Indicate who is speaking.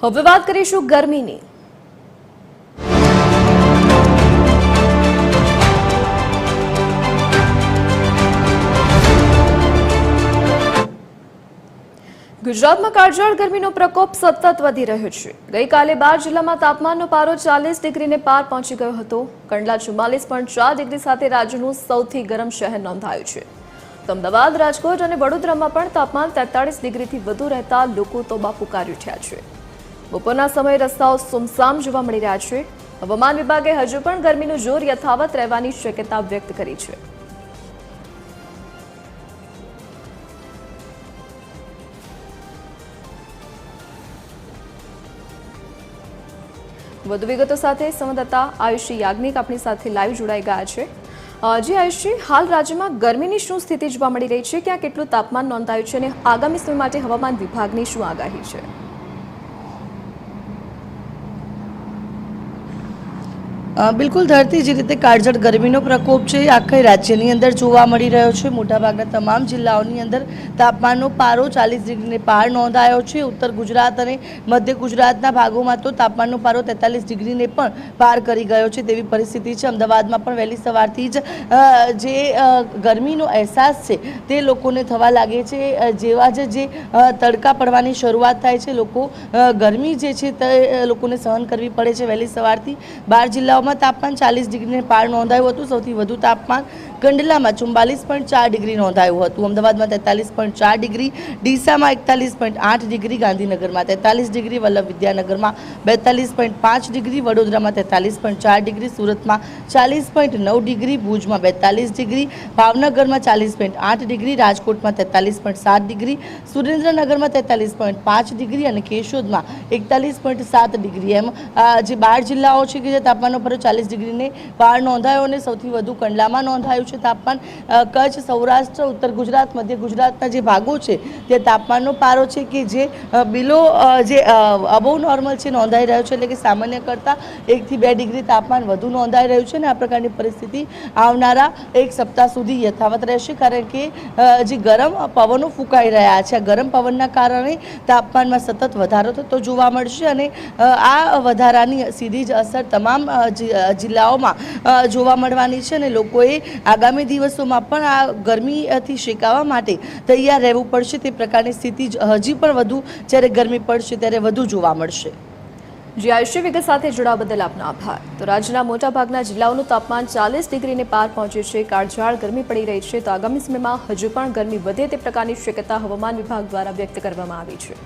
Speaker 1: હવે વાત કરીશું ગરમીની। ગુજરાતમાં કાળઝાળ ગરમીનો પ્રકોપ સતત વધી રહ્યો છે। ગઈકાલે 12 જિલ્લામાં તાપમાનનો પારો 40 ડિગ્રીને પાર પહોંચી ગયો હતો। કંડલા 44.4 ડિગ્રી સાથે રાજ્યનું સૌથી ગરમ શહેર નોંધાયું છે। તો અમદાવાદ, રાજકોટ અને વડોદરામાં પણ તાપમાન 43 ડિગ્રીથી વધુ રહેતા લોકો તોબા પુકારી ઉઠ્યા છે। બપોરના સમયે રસ્તાઓ સુમસામ જોવા મળી રહ્યા છે। હવામાન વિભાગે હજુ પણ ગરમીનું જોર યથાવત રહેવાની શક્યતા વ્યક્ત કરી છે। વધુ વિગતો સાથે સંવાદદાતા આયુષી યાજ્ઞિક આપણી સાથે લાઈવ જોડાઈ ગયા છે। જી આયુષી, હાલ રાજ્યમાં ગરમીની શું સ્થિતિ જોવા મળી રહી છે? ક્યાં કેટલું તાપમાન નોંધાયું છે અને આગામી સમય માટે હવામાન વિભાગની શું આગાહી છે?
Speaker 2: બિલકુલ ધરતી જે રીતે કાળઝાળ ગરમીનો પ્રકોપ છે આખા રાજ્યની અંદર જોવા મળી રહ્યો છે। મોટાભાગના તમામ જિલ્લાઓની અંદર તાપમાનનો પારો 40 ડિગ્રીને પાર નોંધાયો છે। ઉત્તર ગુજરાત અને મધ્ય ગુજરાતના ભાગોમાં તો તાપમાનનો પારો 43 ડિગ્રીને પણ પાર કરી ગયો છે તેવી પરિસ્થિતિ છે। અમદાવાદમાં પણ વહેલી સવારથી જ જે ગરમીનો અહેસાસ છે તે લોકોને થવા લાગે છે। જેવા જે તડકા પડવાની શરૂઆત થાય છે, લોકો ગરમી જે છે તે લોકોને સહન કરવી પડે છે। વહેલી સવારથી 12 જિલ્લાઓમાં તાપમાન 40 ડિગ્રીને પાર નોંધાયું હતું। સૌથી વધુ તાપમાન કંડલામાં 44.4 ડિગ્રી નોંધાયું હતું। અમદાવાદમાં 43.4 ડિગ્રી, ડીસામાં 41.8 ડિગ્રી, ગાંધીનગરમાં 43 ડિગ્રી, વલ્લભ વિદ્યાનગરમાં 42.5 ડિગ્રી, વડોદરામાં 43.4 ડિગ્રી, સુરતમાં 40.9 ડિગ્રી, ભુજમાં 42 ડિગ્રી, ભાવનગરમાં 40.8 ડિગ્રી, રાજકોટમાં 43.7 ડિગ્રી, સુરેન્દ્રનગરમાં 43.5 ડિગ્રી અને કેશોદમાં 41.7 ડિગ્રી એમ જે 12 જિલ્લાઓ છે કે જે તાપમાનનો પારો 40 ડિગ્રીને પાર નોંધાયો અને સૌથી વધુ કંડલામાં નોંધાયું છે તાપમાન। કચ્છ, સૌરાષ્ટ્ર, ઉત્તર ગુજરાત, મધ્ય ગુજરાતના જે ભાગો છે તે તાપમાનનો પારો છે કે જે બિલો જે અબોવ નોર્મલ છે નોંધાઈ રહ્યો છે, એટલે કે સામાન્ય કરતાં 1 થી 2 ડિગ્રી તાપમાન વધુ નોંધાઈ રહ્યું છે અને આ પ્રકારની પરિસ્થિતિ આવનારા એક સપ્તાહ સુધી યથાવત રહેશે, કારણ કે જે ગરમ પવનો ફૂંકાઈ રહ્યા છે, આ ગરમ પવનના કારણે તાપમાનમાં સતત વધારો થતો જોવા મળશે અને આ વધારાની સીધી જ અસર તમામ જિલ્લાઓમાં જોવા મળવાની છે અને લોકોએ આગામી દિવસોમાં પણ આ ગરમીથી શેકાવા માટે તૈયાર રહેવું પડશે। તે પ્રકારની સ્થિતિ હજી પણ વધુ જ્યારે ગરમી પડશે ત્યારે વધુ જોવા મળશે।
Speaker 1: જી આયુષી, વિગત સાથે જોડાવા બદલ આપનો આભાર। તો રાજ્યના મોટાભાગના જિલ્લાઓનું તાપમાન 40 ડિગ્રીને પાર પહોંચ્યું છે। કાળઝાળ ગરમી પડી રહી છે, તો આગામી સમયમાં હજુ પણ ગરમી વધે તે પ્રકારની શક્યતા હવામાન વિભાગ દ્વારા વ્યક્ત કરવામાં આવી છે।